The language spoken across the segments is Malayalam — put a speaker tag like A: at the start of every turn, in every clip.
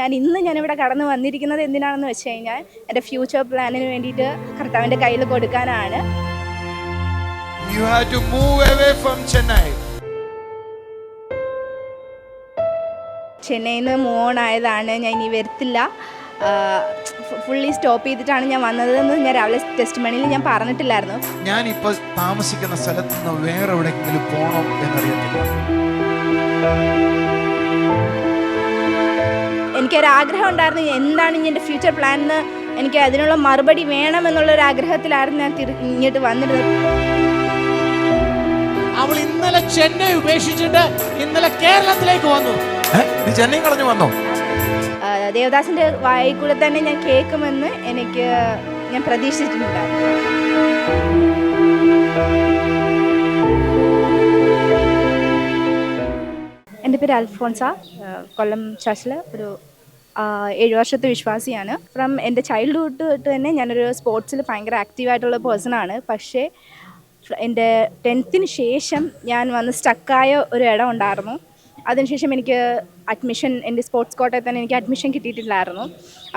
A: ഞാൻ ഇവിടെ കടന്നു വന്നിരിക്കുന്നത് എന്തിനാണെന്ന് വെച്ച് കഴിഞ്ഞാൽ എൻ്റെ ഫ്യൂച്ചർ പ്ലാനിന് വേണ്ടിയിട്ട് കർത്താവിൻ്റെ കയ്യിൽ കൊടുക്കാനാണ്.
B: You had to move away from Chennai.
A: ചെന്നൈയിൽ നിന്ന് മൂവ് ഓൺ ആയതാണ്. ഞാൻ ഇനി വരത്തില്ല, ഫുള്ളി സ്റ്റോപ്പ് ചെയ്തിട്ടാണ് ഞാൻ വന്നതെന്ന് ഞാൻ രാവിലെ ടെസ്റ്റ് മണിയിൽ ഞാൻ പറഞ്ഞിട്ടില്ലായിരുന്നു.
B: ഞാൻ ഇപ്പോൾ താമസിക്കുന്ന സ്ഥലത്ത് നിന്ന് വേറെ എവിടെയെങ്കിലും പോകണം എന്നറിയത്തില്ല.
A: എനിക്കൊരാഗ്രഹം ഉണ്ടായിരുന്നു, എന്താണ് ഇനി എൻ്റെ ഫ്യൂച്ചർ പ്ലാൻ എന്ന് എനിക്ക് അതിനുള്ള മറുപടി വേണമെന്നുള്ളൊരു ആഗ്രഹത്തിലായിരുന്നു ഞാൻ ഇങ്ങോട്ട് വന്നിരുന്നത്.
C: അവൾ ഇന്നലെ ചെന്നൈ ഉപേക്ഷിച്ചിട്ട് ഇന്നലെ കേരളത്തിലേക്ക് വന്നു.
B: ചെന്നൈ കളഞ്ഞു വന്നോ?
A: ദേവദാസിന്റെ വായിൽ കൂടെ തന്നെ ഞാൻ കേൾക്കുമെന്ന് ഞാൻ പ്രതീക്ഷിച്ചിട്ടുണ്ടായിരുന്നു. എൻ്റെ പേര് അൽഫോൺസ, കൊല്ലം ചർച്ചിൽ ഒരു 7 വർഷത്തെ വിശ്വാസിയാണ്. ഫ്രം എൻ്റെ ചൈൽഡ്ഹുഡ് തൊട്ട് തന്നെ ഞാനൊരു സ്പോർട്സിൽ ഭയങ്കര ആക്റ്റീവായിട്ടുള്ള പേഴ്സണാണ്. പക്ഷേ എൻ്റെ 10th ശേഷം ഞാൻ വന്ന് സ്റ്റക്കായ ഒരു ഇടം ഉണ്ടായിരുന്നു. അതിനുശേഷം എനിക്ക് അഡ്മിഷൻ, എൻ്റെ സ്പോർട്സ് കോട്ടയിൽ തന്നെ എനിക്ക് അഡ്മിഷൻ കിട്ടിയിട്ടില്ലായിരുന്നു.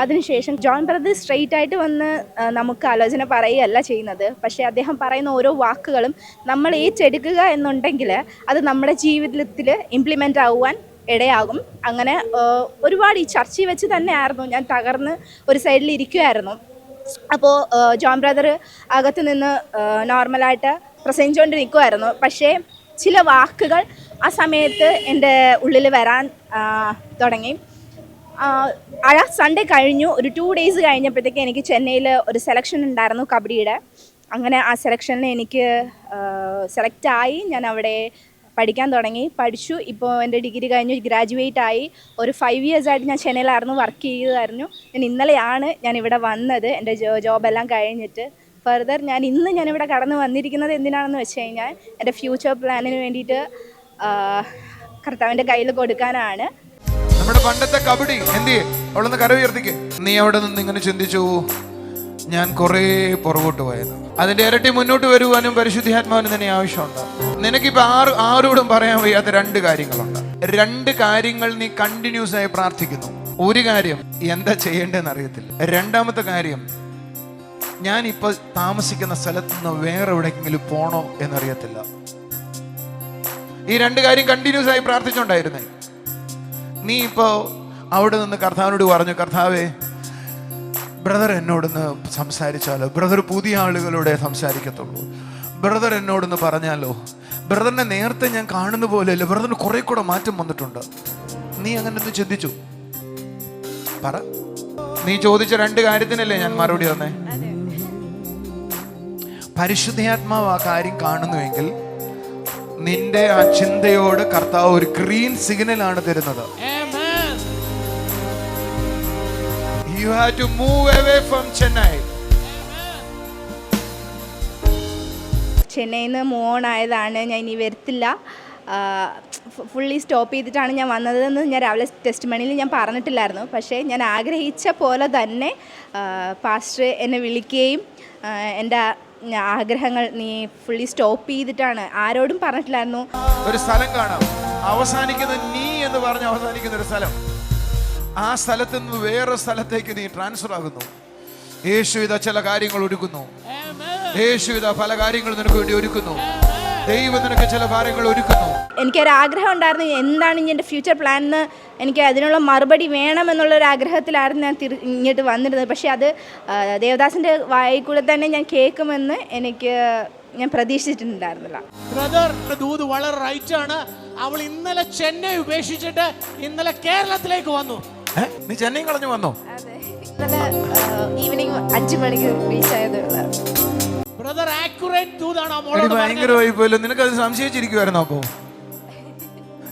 A: അതിനുശേഷം ജോൺ ബ്രദർ സ്ട്രെയിറ്റ് ആയിട്ട് വന്ന് നമുക്ക് ആലോചന പറയുകയല്ല ചെയ്യുന്നത്. പക്ഷേ അദ്ദേഹം പറയുന്ന ഓരോ വാക്കുകളും നമ്മൾ ഏറ്റെടുക്കുക എന്നുണ്ടെങ്കിൽ അത് നമ്മുടെ ജീവിതത്തിൽ ഇംപ്ലിമെൻ്റ് ആകുവാൻ ഇടയാകും. അങ്ങനെ ഒരുപാട് ഈ ചർച്ചയിൽ വെച്ച് തന്നെ ആയിരുന്നു ഞാൻ തകർന്ന് ഒരു സൈഡിൽ ഇരിക്കുമായിരുന്നു. അപ്പോൾ ജോൺ ബ്രദർ അകത്ത് നിന്ന് നോർമലായിട്ട് പ്രസംഗിച്ചുകൊണ്ട് നിൽക്കുമായിരുന്നു. പക്ഷേ ചില വാക്കുകൾ ആ സമയത്ത് എൻ്റെ ഉള്ളിൽ വരാൻ തുടങ്ങി. ആ സൺഡേ കഴിഞ്ഞു, ഒരു 2 days കഴിഞ്ഞപ്പോഴത്തേക്ക് എനിക്ക് ചെന്നൈയിൽ ഒരു സെലക്ഷൻ ഉണ്ടായിരുന്നു കബഡിയുടെ. അങ്ങനെ ആ സെലക്ഷനിൽ എനിക്ക് സെലക്റ്റായി. ഞാൻ അവിടെ പഠിക്കാൻ തുടങ്ങി, പഠിച്ചു. ഇപ്പോൾ എൻ്റെ ഡിഗ്രി കഴിഞ്ഞു, ഗ്രാജുവേറ്റ് ആയി. ഒരു 5 years ആയിട്ട് ഞാൻ ചെന്നൈയിലായിരുന്നു വർക്ക് ചെയ്തതായിരുന്നു. ഇന്നലെയാണ് ഞാൻ ഇവിടെ വന്നത്, എൻ്റെ ജോബെല്ലാം കഴിഞ്ഞിട്ട്. ഫർദർ ഞാൻ ഇവിടെ കടന്നു വന്നിരിക്കുന്നത് എന്തിനാണെന്ന് വെച്ച് കഴിഞ്ഞാൽ എൻ്റെ ഫ്യൂച്ചർ പ്ലാനിന് വേണ്ടിയിട്ട് കർത്താവിൻ്റെ കയ്യിൽ കൊടുക്കാനാണ്.
B: നമ്മുടെ പണ്ടത്തെ കബഡി എന്ത് അവളൊന്ന് കര ഉയർത്തിക്ക്. നീ അവിടെ നിന്ന് ഇങ്ങനെ ചിന്തിച്ചു, ഞാൻ കുറേ പുറകോട്ട് പോയത്, അതിൻ്റെ ഇരട്ടി മുന്നോട്ട് വരുവാനും പരിശുദ്ധാത്മാവിന് തന്നെ ആവശ്യമുണ്ട്. നിനക്കിപ്പോൾ ആരോടും പറയാൻ വയ്യാത്ത 2 കാര്യങ്ങളുണ്ട്. 2 കാര്യങ്ങൾ നീ കണ്ടിന്യൂസ് ആയി പ്രാർത്ഥിക്കുന്നു. ഒരു കാര്യം എന്താ ചെയ്യേണ്ടതെന്ന് അറിയത്തില്ല. 2ാമത്തെ കാര്യം ഞാനിപ്പോൾ താമസിക്കുന്ന സ്ഥലത്ത് നിന്ന് വേറെ എവിടെയെങ്കിലും പോകണോ എന്നറിയത്തില്ല. ഈ 2 കാര്യം കണ്ടിന്യൂസ് ആയി പ്രാർത്ഥിച്ചോണ്ടായിരുന്നേ. നീ ഇപ്പോൾ അവിടെ നിന്ന് കർത്താവിനോട് പറഞ്ഞു, കർത്താവേ ബ്രദർ എന്നോടൊന്ന് സംസാരിച്ചാലോ, ബ്രദർ പുതിയ ആളുകളോടെ സംസാരിക്കത്തുള്ളൂ, ബ്രദർ എന്നോടൊന്ന് പറഞ്ഞാലോ, ബ്രദറിനെ നേരത്തെ ഞാൻ കാണുന്ന പോലെയല്ല, ബ്രദറിന് കുറെ കൂടെ മാറ്റം വന്നിട്ടുണ്ട്. നീ അങ്ങനെ ഒന്ന് ചിന്തിച്ചു പറ. നീ ചോദിച്ച 2 കാര്യത്തിനല്ലേ ഞാൻ മറുപടി തന്നേ. പരിശുദ്ധാത്മാവ് ആ കാര്യം കാണുന്നുവെങ്കിൽ നിന്റെ ആ ചിന്തയോട് കർത്താവ് ഒരു ഗ്രീൻ സിഗ്നലാണ് തരുന്നത്. You had to move away from Chennai.
A: ചെന്നൈയിൽ നിന്ന് മൂവ് ഓൺ ആയതാണ്. ഞാൻ ഇനി വരത്തില്ല, ഫുള്ളി സ്റ്റോപ്പ് ചെയ്തിട്ടാണ് ഞാൻ വന്നതെന്ന് ഞാൻ രാവിലെ ടെസ്റ്റ് മണിയിൽ ഞാൻ പറഞ്ഞിട്ടില്ലായിരുന്നു. പക്ഷേ ഞാൻ ആഗ്രഹിച്ച പോലെ തന്നെ പാസ്റ്റർ എന്നെ വിളിക്കുകയും എൻ്റെ ആഗ്രഹങ്ങൾ നീ ഫുള്ളി സ്റ്റോപ്പ് ചെയ്തിട്ടാണ്, ആരോടും പറഞ്ഞിട്ടില്ലായിരുന്നു.
B: ഒരു സ്ഥലം കാണാം, അവസാനിക്കുന്ന നീ എന്ന് പറഞ്ഞ് അവസാനിക്കുന്ന ഒരു സ്ഥലം. ആ സ്ഥലത്ത് നിന്ന് വേറെ സ്ഥലത്തേക്ക് നീ ട്രാൻസ്ഫർ ആകുന്നു. യേശു ഇതാ ചില കാര്യങ്ങൾ ഒരുക്കുന്നു. യേശു ഇതാ പല കാര്യങ്ങൾ നിനക്ക് വേണ്ടി ഒരുക്കുന്നു. ദൈവം നിനക്ക് ചില കാര്യങ്ങൾ ഒരുക്കുന്നു.
A: എനിക്കൊരാഗ്രഹം ഉണ്ടായിരുന്നു, എന്താണ് ഇനി എൻ്റെ ഫ്യൂച്ചർ പ്ലാൻ എന്ന് എനിക്ക് അതിനുള്ള മറുപടി വേണമെന്നുള്ളൊരു ആഗ്രഹത്തിലായിരുന്നു ഞാൻ ഇങ്ങോട്ട് വന്നിരുന്നത്. പക്ഷേ അത് ദേവദാസിൻ്റെ വായിൽ കൂടെ തന്നെ ഞാൻ കേൾക്കുമെന്ന് ഞാൻ പ്രതീക്ഷിച്ചിട്ടുണ്ടായിരുന്നില്ല.
C: ബ്രദർ ദൂത് വളരെ റൈറ്റ് ആണ്. അവൾ ഇന്നലെ ചെന്നൈ ഉപേക്ഷിച്ചിട്ട് ഇന്നലെ കേരളത്തിലേക്ക് വന്നു.
B: നീ ചെന്നൈ കളഞ്ഞു വന്നോ?
A: അതെ, ഇന്നലെ ഈവനിങ് 5 മണിക്ക് റീച്ച് ആയതുള്ളൂ.
C: ബ്രദർ ആക്യുറേറ്റ് ദൂതാണ്.
B: ഭയങ്കരമായി പോയല്ലോ. നിനക്ക് അത് സംശയിച്ചിരിക്കുവായിരുന്നു. അപ്പോ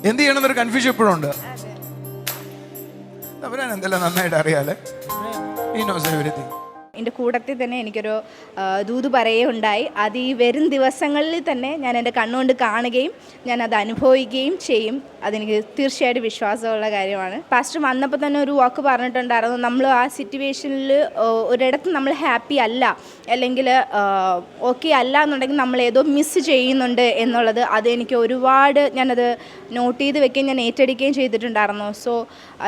B: എന്ത് ചെയ്യണമെന്നൊരു കൺഫ്യൂഷൻ എപ്പോഴും ഉണ്ട്. അവരാൻ എന്തെല്ലാം നന്നായിട്ട് അറിയാലേ. He knows everything.
A: എൻ്റെ കൂട്ടത്തിൽ തന്നെ എനിക്കൊരു ദൂത് പറയുകയുണ്ടായി. അത് ഈ വരും ദിവസങ്ങളിൽ തന്നെ ഞാൻ എൻ്റെ കണ്ണുകൊണ്ട് കാണുകയും ഞാൻ അത് അനുഭവിക്കുകയും ചെയ്യും. അതെനിക്ക് തീർച്ചയായിട്ടും വിശ്വാസമുള്ള കാര്യമാണ്. പാസ്റ്റർ വന്നപ്പോൾ തന്നെ ഒരു വാക്ക് പറഞ്ഞിട്ടുണ്ടായിരുന്നു, നമ്മൾ ആ സിറ്റുവേഷനിൽ ഒരിടത്ത് നമ്മൾ ഹാപ്പി അല്ല, അല്ലെങ്കിൽ ഓക്കെ അല്ല എന്നുണ്ടെങ്കിൽ നമ്മൾ ഏതോ മിസ് ചെയ്യുന്നുണ്ട് എന്നുള്ളത്. അതെനിക്ക് ഒരുപാട് ഞാനത് നോട്ട് ചെയ്ത് വെക്കുകയും ഞാൻ ഏറ്റെടുക്കുകയും ചെയ്തിട്ടുണ്ടായിരുന്നു. സോ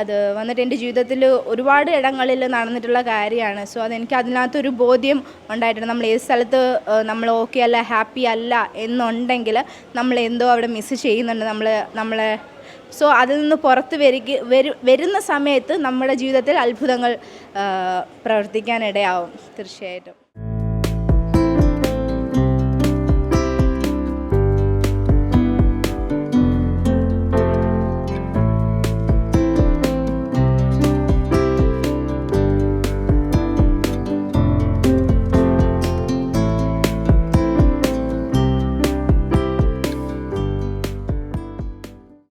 A: അത് വന്നിട്ട് എൻ്റെ ജീവിതത്തിൽ ഒരുപാട് ഇടങ്ങളിൽ നടന്നിട്ടുള്ള കാര്യമാണ്. സോ അതെനിക്ക് അതിനകത്തൊരു ബോധ്യം ഉണ്ടായിട്ടുണ്ട്. നമ്മൾ ഏത് സ്ഥലത്ത് നമ്മൾ ഓക്കെ അല്ല, ഹാപ്പി അല്ല എന്നുണ്ടെങ്കിൽ നമ്മൾ എന്തോ അവിടെ മിസ് ചെയ്യുന്നുണ്ട് നമ്മളെ. സോ അതിൽ നിന്ന് പുറത്ത് വരുന്ന സമയത്ത് നമ്മുടെ ജീവിതത്തിൽ അത്ഭുതങ്ങൾ പ്രവർത്തിക്കാനിടയാവും തീർച്ചയായിട്ടും.